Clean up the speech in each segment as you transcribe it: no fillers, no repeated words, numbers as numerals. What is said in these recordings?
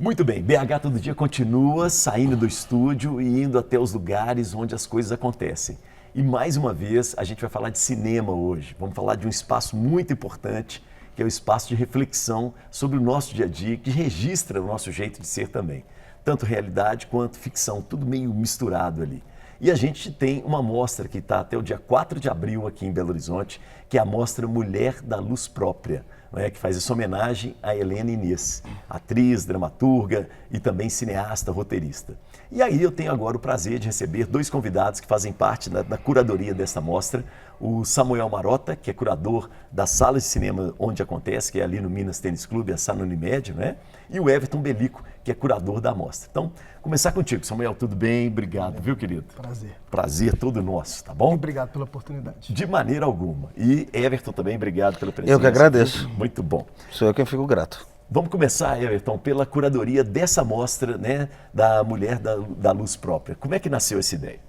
Muito bem, BH Todo Dia continua saindo do estúdio e indo até os lugares onde as coisas acontecem. E mais uma vez a gente vai falar de cinema hoje. Vamos falar de um espaço muito importante, que é o espaço de reflexão sobre o nosso dia a dia, que registra o nosso jeito de ser também. Tanto realidade quanto ficção, tudo meio misturado ali. E a gente tem uma mostra que está até o dia 4 de abril aqui em Belo Horizonte, que é a mostra Mulher da Luz Própria, né, que faz essa homenagem a Helena Inês, atriz, dramaturga e também cineasta, roteirista. E aí eu tenho agora o prazer de receber dois convidados que fazem parte da curadoria dessa mostra, o Samuel Marota, que é curador da sala de cinema onde acontece, que é ali no Minas Tênis Clube, a sala Unimed, né? E o Everton Belico, que é curador da mostra. Então, começar contigo, Samuel, tudo bem? Obrigado, viu, querido? Prazer. Prazer todo nosso, tá bom? Obrigado pela oportunidade. De maneira alguma. E Everton também, obrigado pela presença. Eu que agradeço. Muito bom. Sou eu quem fico grato. Vamos começar, Everton, pela curadoria dessa mostra, né, da Mulher da Luz Própria. Como é que nasceu essa ideia?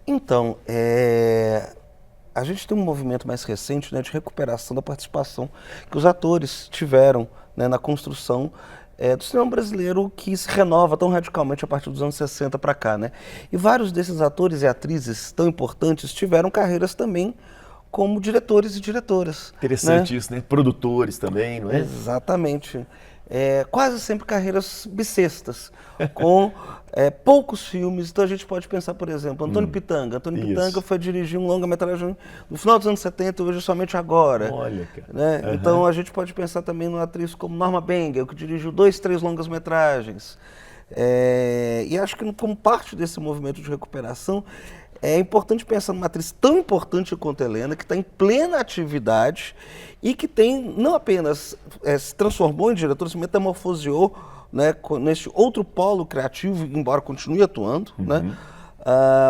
Então, a gente tem um movimento mais recente, né, de recuperação da participação que os atores tiveram, né, na construção do cinema brasileiro, que se renova tão radicalmente a partir dos anos 60 para cá, né? E vários desses atores e atrizes tão importantes tiveram carreiras também como diretores e diretoras. Interessante, né? isso, né? Produtores também, não é? Exatamente. Quase sempre carreiras bissextas, com poucos filmes. Então a gente pode pensar, por exemplo, Antônio Pitanga. Antônio Pitanga foi dirigir um longa-metragem no final dos anos 70 e hoje somente agora. Olha, cara. Né? Uhum. Então a gente pode pensar também numa atriz como Norma Bengel, que dirigiu 2, 3 longas-metragens. E acho que como parte desse movimento de recuperação, é importante pensar numa atriz tão importante quanto a Helena, que está em plena atividade e que tem, não apenas se transformou em diretora, se metamorfoseou, né, nesse outro polo criativo, embora continue atuando, né,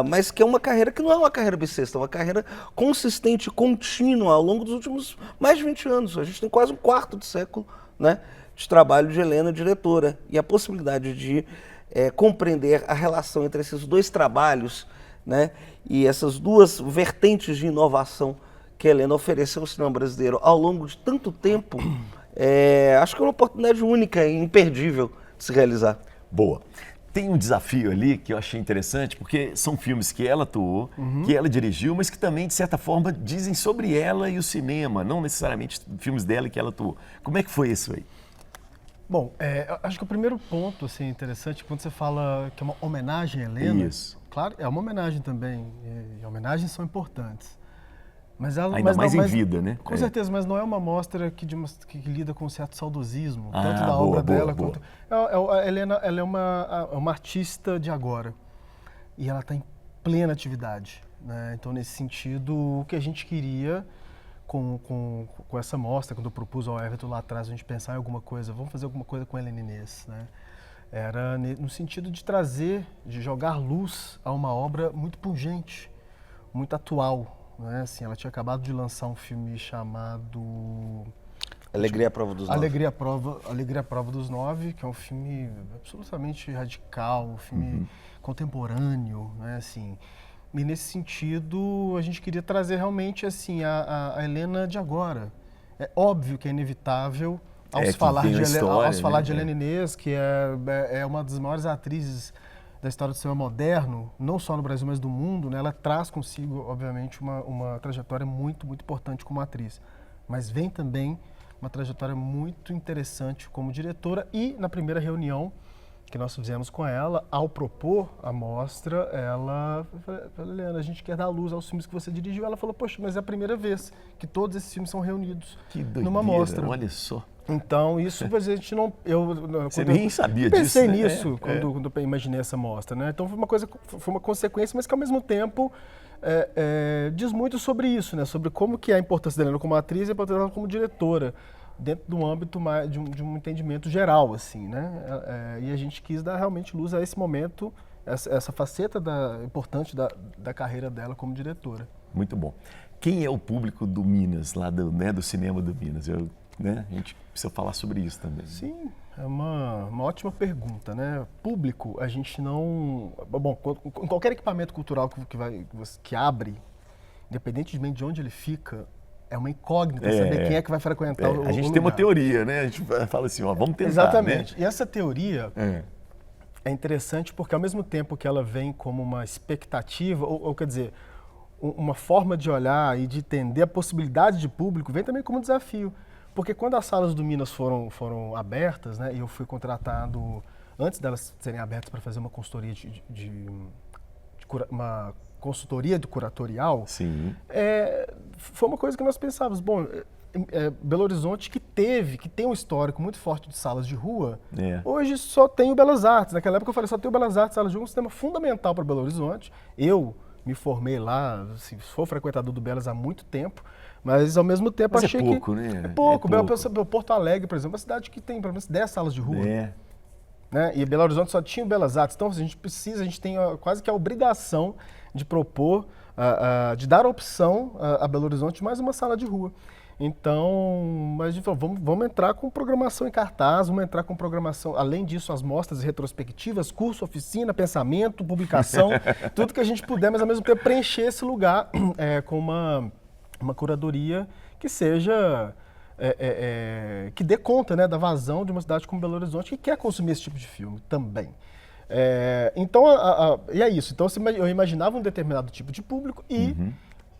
mas que é uma carreira que não é uma carreira bissexta, é uma carreira consistente, contínua ao longo dos últimos mais de 20 anos. A gente tem quase um quarto de século, né, de trabalho de Helena, diretora, e a possibilidade de compreender a relação entre esses dois trabalhos, né, e essas duas vertentes de inovação que a Helena ofereceu ao cinema brasileiro ao longo de tanto tempo, acho que é uma oportunidade única e imperdível de se realizar. Boa. Tem um desafio ali que eu achei interessante, porque são filmes que ela atuou, que ela dirigiu, mas que também, de certa forma, dizem sobre ela e o cinema, não necessariamente filmes dela que ela atuou. Como é que foi isso aí? Bom, acho que o primeiro ponto assim, interessante, quando você fala que é uma homenagem a Helena, Isso. Claro, é uma homenagem também, e homenagens são importantes. Mas ela, Ainda mais em vida, né? Com certeza, mas não é uma mostra que lida com um certo saudosismo, Ah, tanto da boa, obra boa, dela boa. quanto... A Helena, ela é uma artista de agora, e ela está em plena atividade, né? Então, nesse sentido, o que a gente queria com essa mostra, quando eu propus ao Everton lá atrás, a gente pensar em alguma coisa, vamos fazer alguma coisa com a Helena Inês, né? Era no sentido de trazer, de jogar luz a uma obra muito pungente, muito atual, né? Assim, ela tinha acabado de lançar um filme chamado Alegria à Prova dos Nove. Alegria à Prova dos Nove, que é um filme absolutamente radical, um filme contemporâneo, né? Assim, e nesse sentido a gente queria trazer realmente assim a Helena de agora. É óbvio que é inevitável ao falar de Helena Inês, que é uma das maiores atrizes da história do cinema moderno, não só no Brasil, mas do mundo, né? Ela traz consigo, obviamente, uma trajetória muito, muito importante como atriz. Mas vem também uma trajetória muito interessante como diretora e, na primeira reunião que nós fizemos com ela, ao propor a mostra, ela falou, Helena, a gente quer dar luz aos filmes que você dirigiu. Ela falou, poxa, mas é a primeira vez que todos esses filmes são reunidos numa mostra. Olha só. Então, isso a gente não... Você nem sabia disso, pensei né? nisso quando eu imaginei essa mostra, né? Então, foi uma consequência, mas que, ao mesmo tempo, diz muito sobre isso, né? Sobre como que é a importância da Helena como atriz e a importância dela como diretora, dentro do âmbito de um entendimento geral, assim, né? E a gente quis dar realmente luz a esse momento, essa faceta importante da carreira dela como diretora. Muito bom. Quem é o público do Minas, lá do cinema do Minas? A gente precisa falar sobre isso também. Sim, é uma ótima pergunta, né? Público, a gente não... Bom, em qualquer equipamento cultural que abre, independentemente de onde ele fica, é uma incógnita saber quem é que vai frequentar o lugar. A gente tem uma teoria, né? A gente fala assim, ó, vamos tentar, Exatamente. né? E essa teoria é interessante porque, ao mesmo tempo que ela vem como uma expectativa, ou quer dizer, uma forma de olhar e de entender a possibilidade de público, vem também como um desafio. Porque quando as salas do Minas foram abertas, né, e eu fui contratado, antes delas serem abertas para fazer uma consultoria uma consultoria curatorial, Sim. Foi uma coisa que nós pensávamos, bom, Belo Horizonte que tem um histórico muito forte de salas de rua, hoje só tem o Belas Artes. Naquela época eu falei, só tem o Belas Artes, salas de rua, um sistema fundamental para Belo Horizonte. Eu me formei lá, assim, sou frequentador do Belas há muito tempo, mas ao mesmo tempo mas achei é pouco, que... né? É pouco, Porto Alegre, por exemplo, é uma cidade que tem pelo menos 10 salas de rua. Né? E Belo Horizonte só tinha o Belas Artes. Então, a gente tem quase que a obrigação de propor, de dar a opção a Belo Horizonte de mais uma sala de rua. Então, mas a gente falou, vamos entrar com programação em cartaz, vamos entrar com programação, além disso, as mostras retrospectivas, curso, oficina, pensamento, publicação, tudo que a gente puder, mas ao mesmo tempo preencher esse lugar com uma curadoria que seja... que dê conta, né, da vazão de uma cidade como Belo Horizonte que quer consumir esse tipo de filme também. Então, e é isso. Então, eu imaginava um determinado tipo de público e,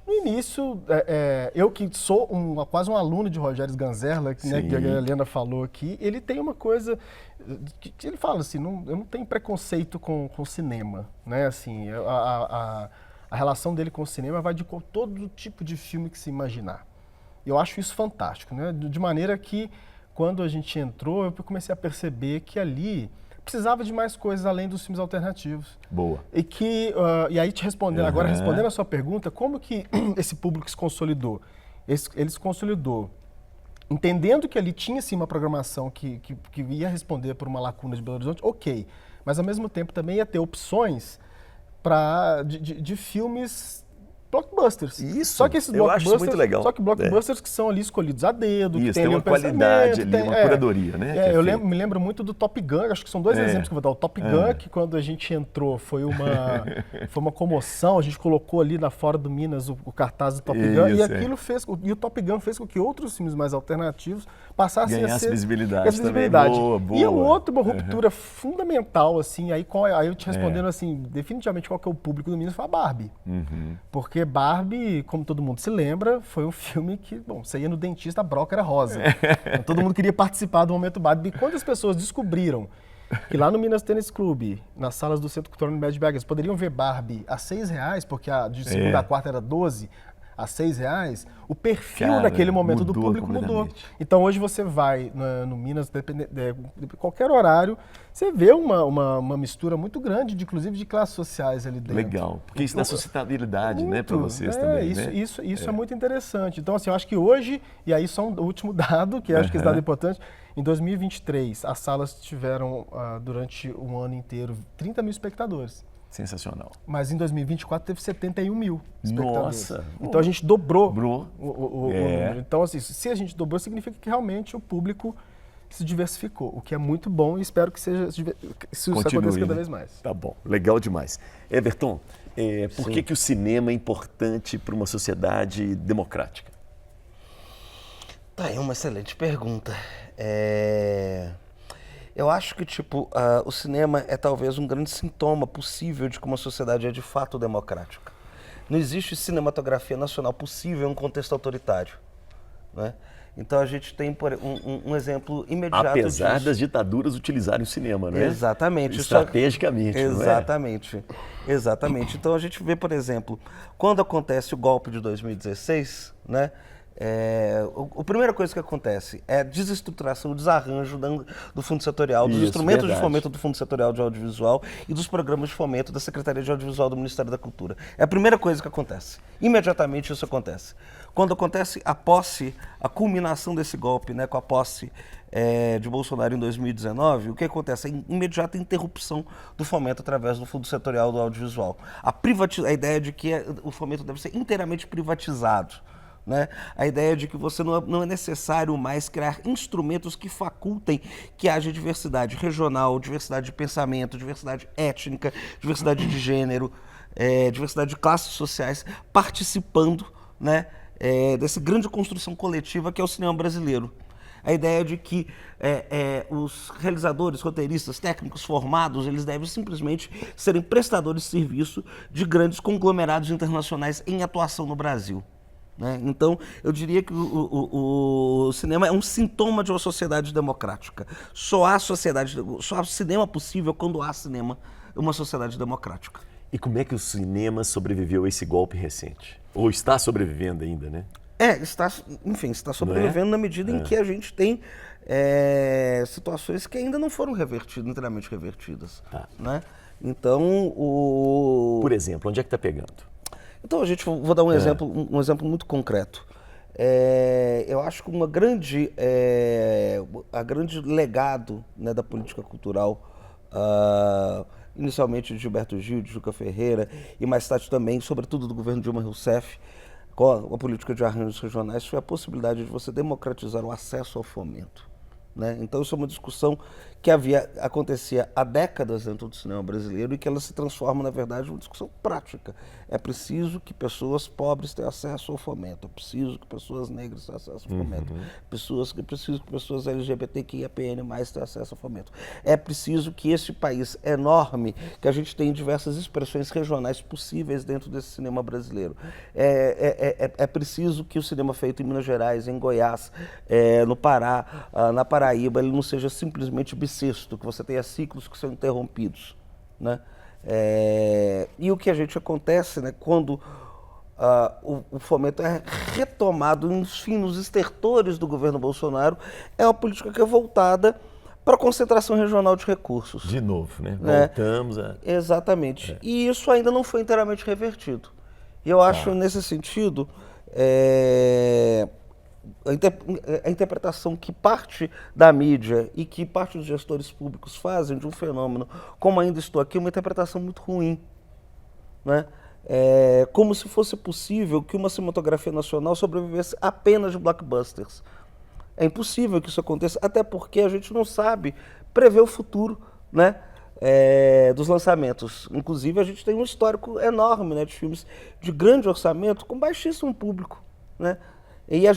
no início, eu que sou quase um aluno de Rogério Ganzerla, né, que a Helena falou aqui, ele tem uma coisa... que ele fala assim, eu não tenho preconceito com cinema, né, assim, a relação dele com o cinema vai de todo tipo de filme que se imaginar. Eu acho isso fantástico, né? De maneira que, quando a gente entrou, eu comecei a perceber que ali precisava de mais coisas além dos filmes alternativos. Boa. E aí, agora respondendo a sua pergunta, como que esse público se consolidou? Ele se consolidou entendendo que ali tinha, sim, uma programação que ia responder por uma lacuna de Belo Horizonte, ok. Mas, ao mesmo tempo, também ia ter opções de filmes... blockbusters. Isso, só que esses eu acho isso muito legal. Só que blockbusters que são ali escolhidos a dedo, isso, que tem uma um qualidade ali, uma curadoria, né? Me lembro muito do Top Gun, acho que são dois exemplos que eu vou dar. O Top Gun, que quando a gente entrou foi uma comoção, a gente colocou ali na Fora do Minas o cartaz do Top Gun, e aquilo e o Top Gun fez com que outros filmes mais alternativos passassem a ser... visibilidade também, boa. E o outro, uma ruptura fundamental, assim, aí eu te respondendo assim, definitivamente qual que é o público do Minas, foi a Barbie. Porque Barbie, como todo mundo se lembra, foi um filme que, bom, você ia no dentista, a broca era rosa. Então, todo mundo queria participar do momento Barbie. E quando as pessoas descobriram que lá no Minas Tênis Clube, nas salas do Centro Cultural Unimed BH, eles poderiam ver Barbie a R$6, porque a de segunda a quarta era 12, a R$6, o perfil naquele momento do público mudou. Então hoje você vai no Minas, de qualquer horário, você vê uma mistura muito grande, inclusive de classes sociais ali dentro. Legal, porque isso dá sustentabilidade, né, para vocês também. Isso é muito interessante. Então, assim, eu acho que hoje, e aí só o último dado, que eu acho que esse dado é importante, em 2023, as salas tiveram, durante um ano inteiro, 30 mil espectadores. Sensacional. Mas em 2024 teve 71 mil espectadores. Nossa! Então a gente dobrou o número. Então, assim, se a gente dobrou, significa que realmente o público se diversificou, o que é muito bom e espero que isso aconteça cada vez mais. Tá bom, legal demais. Everton, por que o cinema é importante para uma sociedade democrática? Tá aí uma excelente pergunta. Eu acho que, o cinema é talvez um grande sintoma possível de que uma sociedade é de fato democrática. Não existe cinematografia nacional possível em um contexto autoritário, né? Então a gente tem um exemplo imediato Apesar disso. das ditaduras utilizarem o cinema, né? Exatamente. Estrategicamente, exatamente. Não é? Exatamente. Então a gente vê, por exemplo, quando acontece o golpe de 2016, né? A primeira coisa que acontece é a desestruturação, o desarranjo do Fundo Setorial, dos instrumentos de fomento do Fundo Setorial de Audiovisual e dos programas de fomento da Secretaria de Audiovisual do Ministério da Cultura. É a primeira coisa que acontece. Imediatamente isso acontece. Quando acontece a culminação desse golpe, né, com a posse de Bolsonaro em 2019, o que acontece? A imediata interrupção do fomento através do Fundo Setorial do Audiovisual. A ideia de que o fomento deve ser inteiramente privatizado. Né? A ideia de que você não é necessário mais criar instrumentos que facultem que haja diversidade regional, diversidade de pensamento, diversidade étnica, diversidade de gênero, diversidade de classes sociais participando, né, dessa grande construção coletiva que é o cinema brasileiro. A ideia de que os realizadores, roteiristas, técnicos formados, eles devem simplesmente serem prestadores de serviço de grandes conglomerados internacionais em atuação no Brasil. Né? Então, eu diria que o cinema é um sintoma de uma sociedade democrática. Só há cinema possível quando há cinema, uma sociedade democrática. E como é que o cinema sobreviveu a esse golpe recente? Ou está sobrevivendo ainda, né? Está sobrevivendo na medida em que a gente tem situações que ainda não foram inteiramente revertidas. Tá. Né? Então, Por exemplo, onde é que está pegando? Então, vou dar um exemplo muito concreto. Eu acho que a grande legado, né, da política cultural, inicialmente de Gilberto Gil, de Juca Ferreira, e mais tarde também, sobretudo do governo Dilma Rousseff, com a política de arranjos regionais, foi a possibilidade de você democratizar o acesso ao fomento. Né? Então, isso é uma discussão que acontecia há décadas dentro do cinema brasileiro e que ela se transforma, na verdade, em uma discussão prática. É preciso que pessoas pobres tenham acesso ao fomento, é preciso que pessoas negras tenham acesso ao fomento, é preciso que pessoas LGBTQIAPN+ tenham acesso ao fomento. É preciso que esse país enorme, que a gente tem diversas expressões regionais possíveis dentro desse cinema brasileiro, é preciso que o cinema feito em Minas Gerais, em Goiás, no Pará, na Paraíba, ele não seja simplesmente bissexto, que você tenha ciclos que são interrompidos. Né? E o que acontece, né, quando o fomento é retomado nos estertores do governo Bolsonaro, é uma política que é voltada para a concentração regional de recursos. De novo, né? Voltamos a... Exatamente. E isso ainda não foi inteiramente revertido. E eu acho, nesse sentido, a interpretação que parte da mídia e que parte dos gestores públicos fazem de um fenômeno como Ainda Estou Aqui é uma interpretação muito ruim. Né? Como se fosse possível que uma cinematografia nacional sobrevivesse apenas de blockbusters. É impossível que isso aconteça, até porque a gente não sabe prever o futuro, né, dos lançamentos. Inclusive, a gente tem um histórico enorme, né, de filmes de grande orçamento com baixíssimo público. Né? E é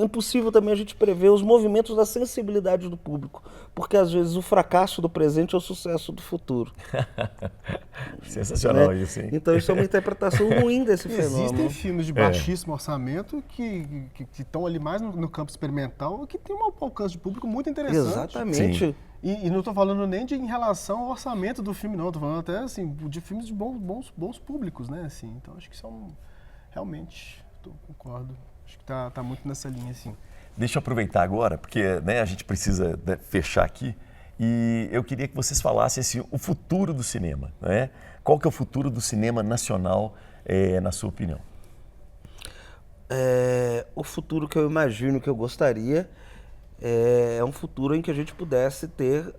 impossível também a gente prever os movimentos da sensibilidade do público, porque às vezes o fracasso do presente é o sucesso do futuro. Sensacional, né? Isso, hein? Então isso é uma interpretação ruim desse fenômeno. Existem filmes de baixíssimo orçamento que estão ali mais no campo experimental, que tem um alcance de público muito interessante. Exatamente. E não estou falando nem em relação ao orçamento do filme, não. Estou falando até assim, de filmes de bons públicos, né? Assim, então acho que são realmente, concordo. Acho que tá muito nessa linha, assim. Deixa eu aproveitar agora, porque, né, a gente precisa, né, fechar aqui. E eu queria que vocês falassem assim, o futuro do cinema. Né? Qual que é o futuro do cinema nacional, na sua opinião? O futuro que eu imagino, que eu gostaria, é um futuro em que a gente pudesse ter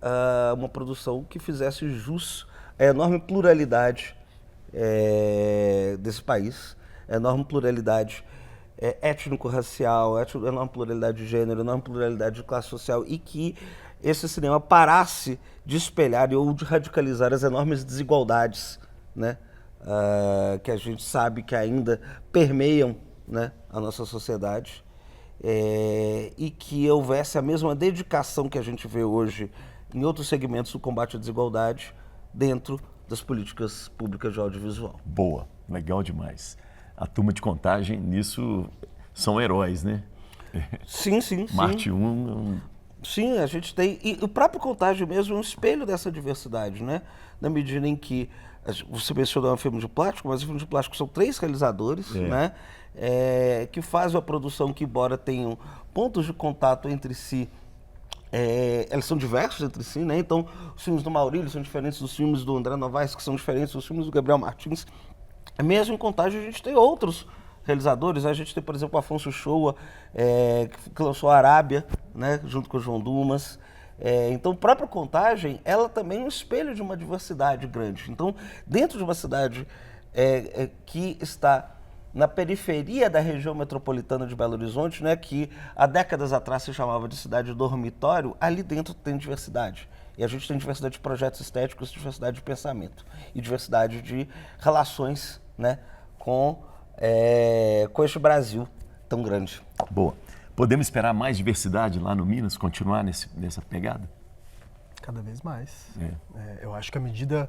uma produção que fizesse jus à enorme pluralidade desse país, a enorme pluralidade étnico-racial, enorme pluralidade de gênero, enorme pluralidade de classe social, e que esse cinema parasse de espelhar ou de radicalizar as enormes desigualdades, né, que a gente sabe que ainda permeiam, né, a nossa sociedade, e que houvesse a mesma dedicação que a gente vê hoje em outros segmentos do combate à desigualdade dentro das políticas públicas de audiovisual. Boa, legal demais. A turma de Contagem, nisso, são heróis, né? Sim. Marte 1... Sim, a gente tem... E o próprio Contagem mesmo é um espelho dessa diversidade, né? Na medida em que... Você mencionou um filme de plástico, mas o filme de plástico são 3 realizadores, né? Que fazem a produção que, embora tenham pontos de contato entre si, eles são diversos entre si, né? Então, os filmes do Maurílio são diferentes dos filmes do André Novaes, que são diferentes dos filmes do Gabriel Martins. Mesmo em Contagem, a gente tem outros realizadores. A gente tem, por exemplo, o Afonso Shoa, que lançou a Arábia, né, junto com o João Dumas. Então, a própria Contagem, ela também é um espelho de uma diversidade grande. Então, dentro de uma cidade que está na periferia da região metropolitana de Belo Horizonte, né, que há décadas atrás se chamava de cidade dormitório, ali dentro tem diversidade. E a gente tem diversidade de projetos estéticos, diversidade de pensamento e diversidade de relações, né, com este Brasil tão grande. Boa. Podemos esperar mais diversidade lá no Minas, continuar nessa pegada? Cada vez mais. Eu acho que à medida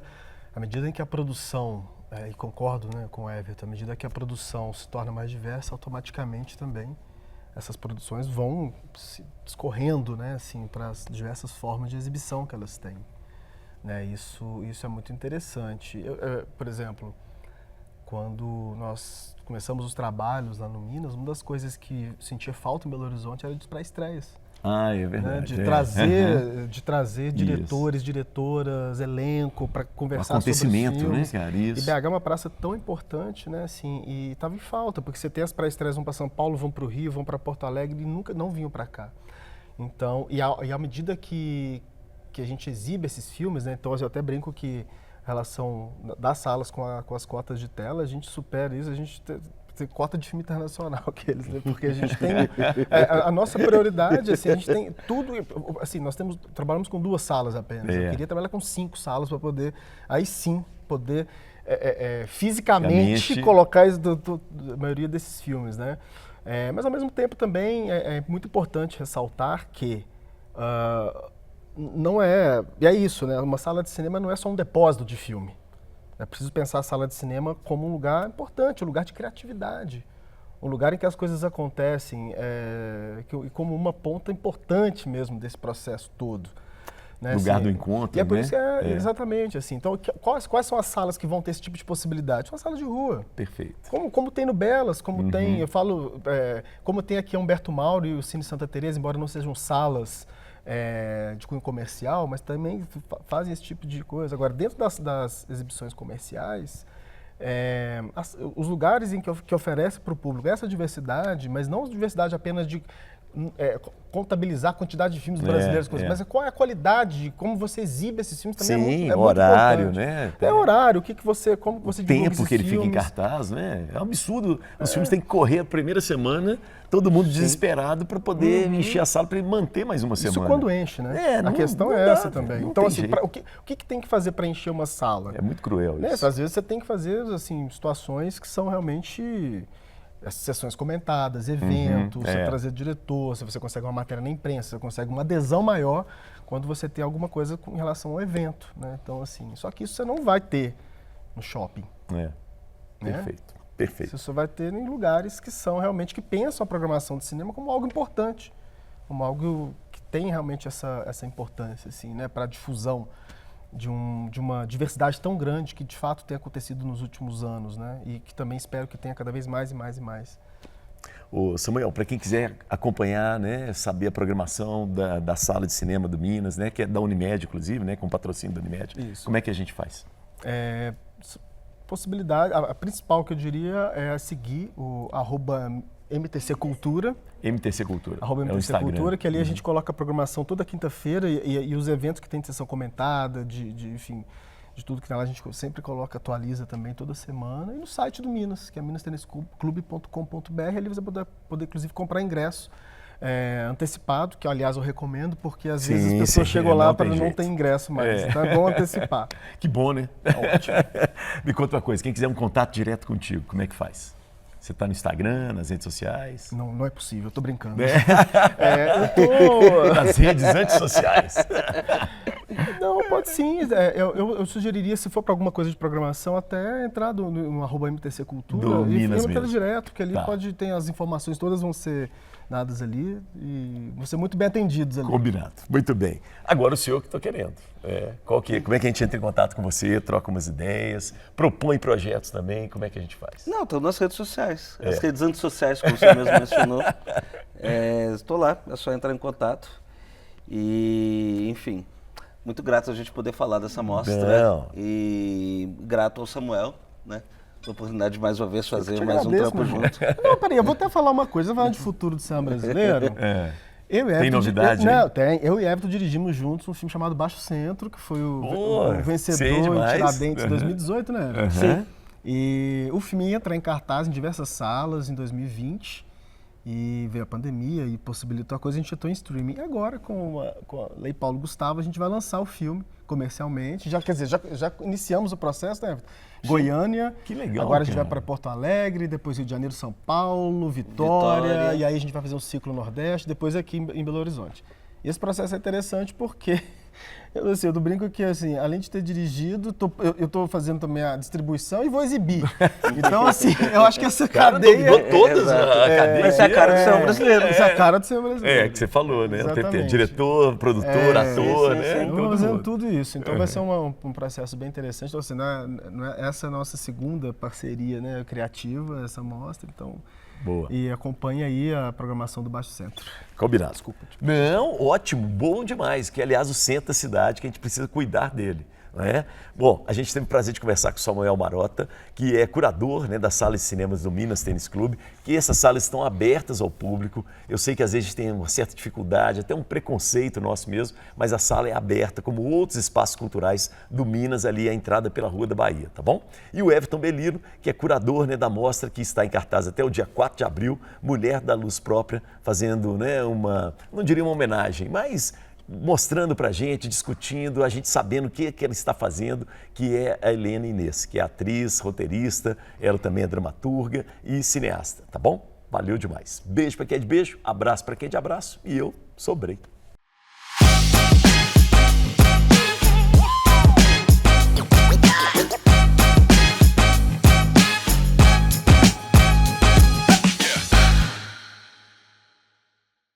em que a produção, e concordo, né, com o Everton, à medida que a produção se torna mais diversa, automaticamente também essas produções vão se escorrendo, né, assim, para as diversas formas de exibição que elas têm. Né, isso é muito interessante. Por exemplo, quando nós começamos os trabalhos lá no Minas, uma das coisas que sentia falta em Belo Horizonte era de pré-estreias. É verdade. Né? De trazer diretores, diretoras, elenco para conversar sobre os filmes. Né, cara? Isso. E BH é uma praça tão importante, né? Assim, e estava em falta, porque você tem as pré-estreias, vão para São Paulo, vão para o Rio, vão para Porto Alegre e nunca não vinham para cá. Então, e à medida que a gente exibe esses filmes, né? Então eu até brinco que a relação das salas com as cotas de tela, a gente supera isso, a gente tem cota de filme internacional que eles, né? Porque a gente tem a nossa prioridade, assim, a gente tem tudo, assim, trabalhamos com 2 salas apenas. Eu queria trabalhar com 5 salas para poder, aí sim, poder fisicamente colocar a maioria desses filmes, né? Mas ao mesmo tempo também é muito importante ressaltar que não é, e é isso, né? Uma sala de cinema não é só um depósito de filme. É preciso pensar a sala de cinema como um lugar importante, um lugar de criatividade, um lugar em que as coisas acontecem e como uma ponta importante mesmo desse processo todo. Né? Lugar assim, do encontro, e é por né? isso que exatamente assim. Então, quais são as salas que vão ter esse tipo de possibilidade? São as salas de rua. Perfeito. Como tem no Belas, como tem, eu falo, como tem aqui a Humberto Mauro e o Cine Santa Teresa, embora não sejam salas de cunho comercial, mas também fazem esse tipo de coisa. Agora, dentro das exibições comerciais, os lugares em que oferece para o público essa diversidade, mas não diversidade apenas de contabilizar a quantidade de filmes brasileiros, mas qual é a qualidade, como você exibe esses filmes também. Sim, horário, né? Horário, como você divulga tempo que ele fica em cartaz, né? É um absurdo. Os filmes têm que correr a primeira semana, todo mundo desesperado para poder encher a sala para ele manter mais uma semana. Isso quando enche, né? A questão é essa também. Então, assim, o que tem que fazer para encher uma sala? É muito cruel isso. Às vezes você tem que fazer assim, situações que são realmente sessões comentadas, eventos, você trazer diretor, se você consegue uma matéria na imprensa, você consegue uma adesão maior quando você tem alguma coisa em relação ao evento, né? Então, assim, só que isso você não vai ter no shopping. Perfeito, perfeito. Você só vai ter em lugares que são realmente, que pensam a programação de cinema como algo importante, como algo que tem realmente essa importância, assim, né, para a difusão de uma diversidade tão grande que de fato tem acontecido nos últimos anos, né? E que também espero que tenha cada vez mais e mais e mais. Ô Samuel, para quem quiser acompanhar, né, saber a programação da sala de cinema do Minas, né, que é da Unimed, inclusive, né, com patrocínio da Unimed, como é que a gente faz? Possibilidade, a principal que eu diria é seguir o @MTC Cultura. MTC Cultura. @MTC Cultura, que ali a gente coloca a programação toda quinta-feira e os eventos que tem de sessão comentada, enfim, de tudo que tem lá, a gente sempre coloca, atualiza também toda semana. E no site do Minas, que é minastenisclube.com.br, ali você vai poder inclusive comprar ingresso antecipado, que aliás eu recomendo, porque às vezes as pessoas chegam lá para não ter ingresso mais. Então é bom antecipar. Que bom, né? Ótimo. Me conta uma coisa, quem quiser um contato direto contigo, como é que faz? Você está no Instagram, nas redes sociais? Não é possível, eu tô brincando. Nas redes antissociais. Não, pode sim. Eu sugeriria, se for para alguma coisa de programação, até entrar no @MTC Cultura do Minas entrar mesmo. direto, porque ali ter as informações todas vão ser dadas ali e vão ser muito bem atendidos ali. Combinado. Muito bem. Agora o senhor que estou querendo. Como é que a gente entra em contato com você, troca umas ideias, propõe projetos também, como é que a gente faz? Não, estou nas redes sociais. As redes antissociais, como você mesmo mencionou. Estou lá, é só entrar em contato. E, enfim, muito grato a gente poder falar dessa mostra. E grato ao Samuel, né? A oportunidade de mais uma vez fazer mais um trampo junto. Não, peraí, eu vou até falar uma coisa, falando de futuro do cinema brasileiro. Tem novidade? Tem. Eu e Everton dirigimos juntos um filme chamado Baixo Centro, que foi o vencedor em Tiradentes 2018, né? Sim. E o filme ia entrar em cartaz em diversas salas em 2020. E veio a pandemia e possibilitou a coisa, a gente entrou em streaming. E agora, com a Lei Paulo Gustavo, a gente vai lançar o filme comercialmente. Quer dizer, já iniciamos o processo, né? Goiânia. Que legal, agora a gente cara. vai para Porto Alegre, depois Rio de Janeiro, São Paulo, Vitória. E aí a gente vai fazer um ciclo Nordeste, depois aqui em Belo Horizonte. E esse processo é interessante porque eu brinco que, assim, além de ter dirigido, eu estou fazendo também a distribuição e vou exibir. Então, assim, eu acho que essa cadeia... dominou todas a cadeia. Essa é a cara do cinema brasileiro. Essa é a cara do cinema brasileiro. É, que você falou, né? Exatamente. Diretor, produtor, ator, sim, né? sim. Todo Estamos fazendo mundo. tudo isso. Então vai ser um processo bem interessante. Então, assim, essa é a nossa segunda parceria, né, criativa, essa mostra. Então, Boa. e acompanha aí a programação do Baixo Centro. Combinado. Desculpa. Não, ótimo, bom demais. Que, aliás, o centro da cidade, que a gente precisa cuidar dele. Não é? Bom, a gente teve o prazer de conversar com o Samuel Marota, que é curador, né, das salas de cinemas do Minas Tênis Clube, que essas salas estão abertas ao público. Eu sei que às vezes a gente tem uma certa dificuldade, até um preconceito nosso mesmo, mas a sala é aberta, como outros espaços culturais do Minas, ali à entrada pela Rua da Bahia, tá bom? E o Everton Belino, que é curador, né, da mostra que está em cartaz até o dia 4 de abril, Mulher da Luz Própria, fazendo, né, não diria uma homenagem, mas mostrando pra gente, discutindo, a gente sabendo o que ela está fazendo, que é a Helena Inês, que é atriz, roteirista, ela também é dramaturga e cineasta, tá bom? Valeu demais. Beijo pra quem é de beijo, abraço pra quem é de abraço e eu sobrei.